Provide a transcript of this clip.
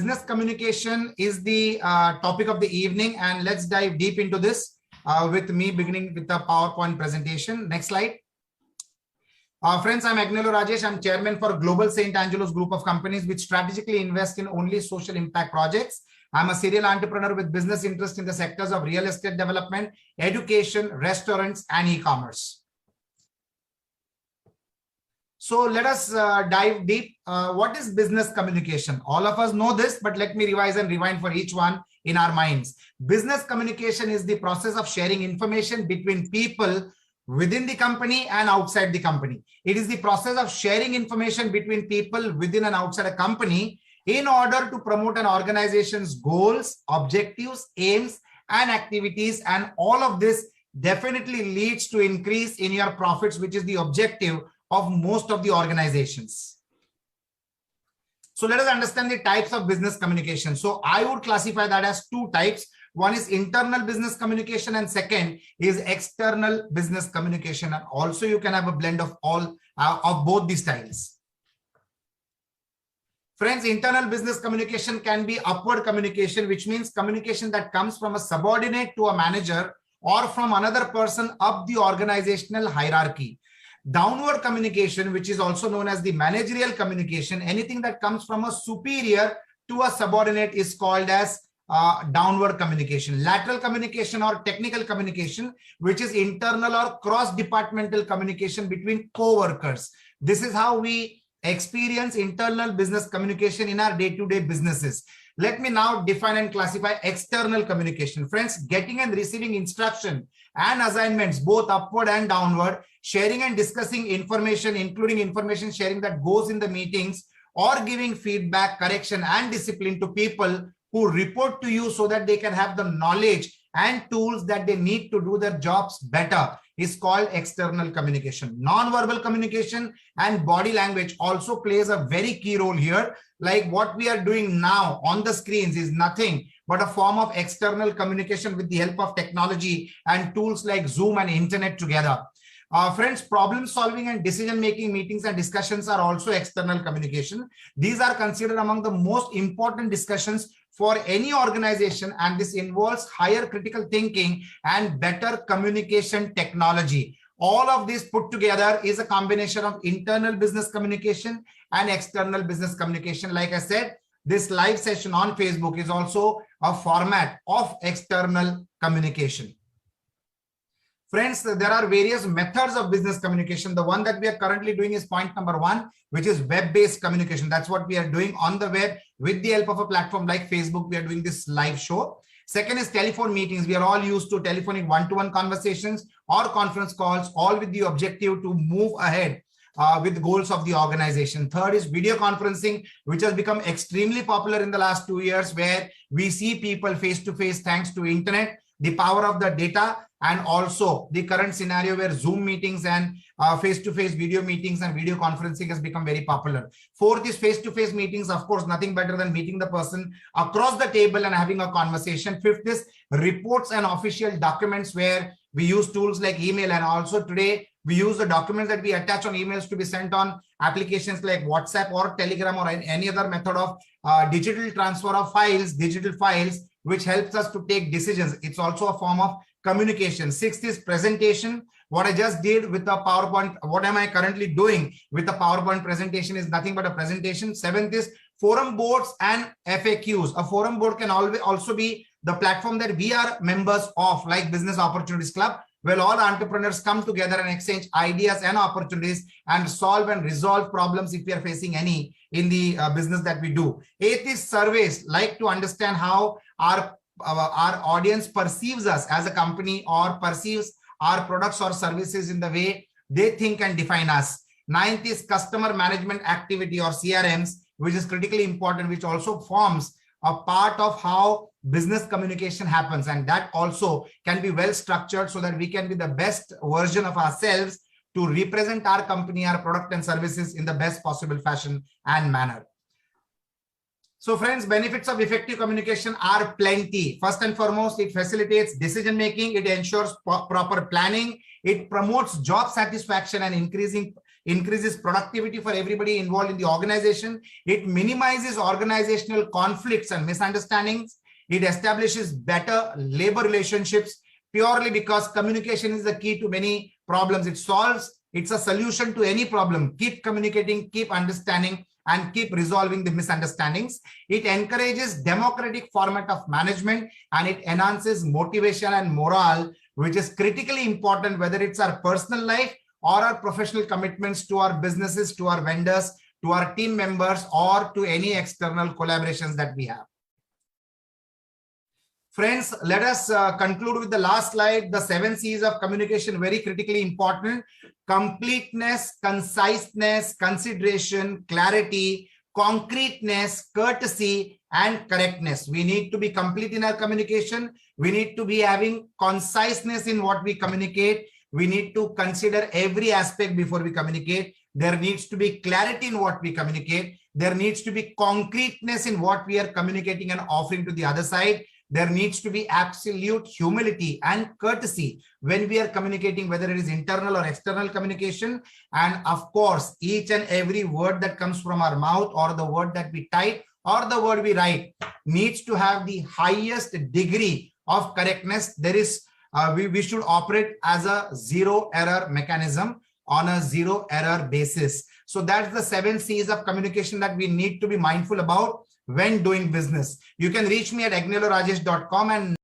business communication is the topic of the evening, and let's dive deep into this with me beginning with the PowerPoint presentation. Next slide. Friends, I'm Agnelorajesh. I'm chairman for Global St. Angelo's group of companies which strategically invest in only social impact projects. I'm a serial entrepreneur with business interest in the sectors of real estate development, education, restaurants, and e-commerce. So let us dive deep. What is business communication? All of us know this, but let me revise and rewind for each one in our minds. Business communication is the process of sharing information between people within the company and outside the company. It is the process of sharing information between people within and outside a company in order to promote an organization's goals, objectives, aims, and activities. And all of this definitely leads to increase in your profits, which is the objective of most of the organizations. So let us understand the types of business communication. So I would classify that as two types. One is internal business communication and second is external business communication. And also you can have a blend of all of both these styles. Friends, internal business communication can be upward communication, which means communication that comes from a subordinate to a manager or from another person up the organizational hierarchy. Downward communication, which is also known as the managerial communication, anything that comes from a superior to a subordinate is called as downward communication. Lateral communication or technical communication, which is internal or cross-departmental communication between co-workers. This is how we experience internal business communication in our day-to-day businesses. Let me now define and classify external communication. Friends, getting and receiving instruction and assignments, both upward and downward, sharing and discussing information, including information sharing that goes in the meetings, or giving feedback, correction, and discipline to people who report to you so that they can have the knowledge and tools that they need to do their jobs better is called external communication. Non-verbal communication and body language also plays a very key role here. Like what we are doing now on the screens is nothing but a form of external communication with the help of technology and tools like Zoom and internet together. Friends, problem solving and decision making meetings and discussions are also external communication. These are considered among the most important discussions for any organization, and this involves higher critical thinking and better communication technology. All of this put together is a combination of internal business communication and external business communication. Like I said, this live session on Facebook is also a format of external communication. Friends, there are various methods of business communication. The one that we are currently doing is point number one, which is web-based communication. That's what we are doing on the web with the help of a platform like Facebook. We are doing this live show. Second is telephone meetings. We are all used to telephonic one-to-one conversations or conference calls, all with the objective to move ahead with the goals of the organization. Third is video conferencing, which has become extremely popular in the last 2 years, where we see people face-to-face thanks to internet, the power of the data, and also the current scenario where Zoom meetings and face-to-face video meetings and video conferencing has become very popular. Fourth is face-to-face meetings. Of course, nothing better than meeting the person across the table and having a conversation. Fifth is reports and official documents, where we use tools like email, and also today we use the documents that we attach on emails to be sent on applications like WhatsApp or Telegram or any other method of digital transfer of files, digital files, which helps us to take decisions. It's also a form of communication. Sixth is presentation. What I just did with the PowerPoint, what am I currently doing with the PowerPoint presentation is nothing but a presentation. Seventh is forum boards and FAQs. A forum board can also be the platform that we are members of, like Business Opportunities Club, where all entrepreneurs come together and exchange ideas and opportunities and solve and resolve problems if we are facing any in the business that we do. Eighth is surveys, like to understand how our audience perceives us as a company or perceives our products or services in the way they think and define us. Ninth is customer management activity or CRMs, which is critically important, which also forms a part of how business communication happens, and that also can be well structured so that we can be the best version of ourselves to represent our company, our product and services in the best possible fashion and manner. So friends, benefits of effective communication are plenty. First and foremost, it facilitates decision making, it ensures proper planning, it promotes job satisfaction and increases productivity for everybody involved in the organization. It minimizes organizational conflicts and misunderstandings. It establishes better labor relationships purely because communication is the key to many problems. It solves, it's a solution to any problem. Keep communicating, keep understanding, and keep resolving the misunderstandings. It encourages democratic format of management, and it enhances motivation and morale, which is critically important, whether it's our personal life or our professional commitments to our businesses, to our vendors, to our team members, or to any external collaborations that we have. Friends, let us conclude with the last slide. The 7 C's of communication, very critically important. Completeness, conciseness, consideration, clarity, concreteness, courtesy, and correctness. We need to be complete in our communication. We need to be having conciseness in what we communicate. We need to consider every aspect before we communicate. There needs to be clarity in what we communicate. There needs to be concreteness in what we are communicating and offering to the other side. There needs to be absolute humility and courtesy when we are communicating, whether it is internal or external communication. And of course, each and every word that comes from our mouth, or the word that we type, or the word we write, needs to have the highest degree of correctness. There is, we should operate as a zero error mechanism, on a zero error basis. So that's the 7 C's of communication that we need to be mindful about when doing business. You can reach me at agnelorajesh.com and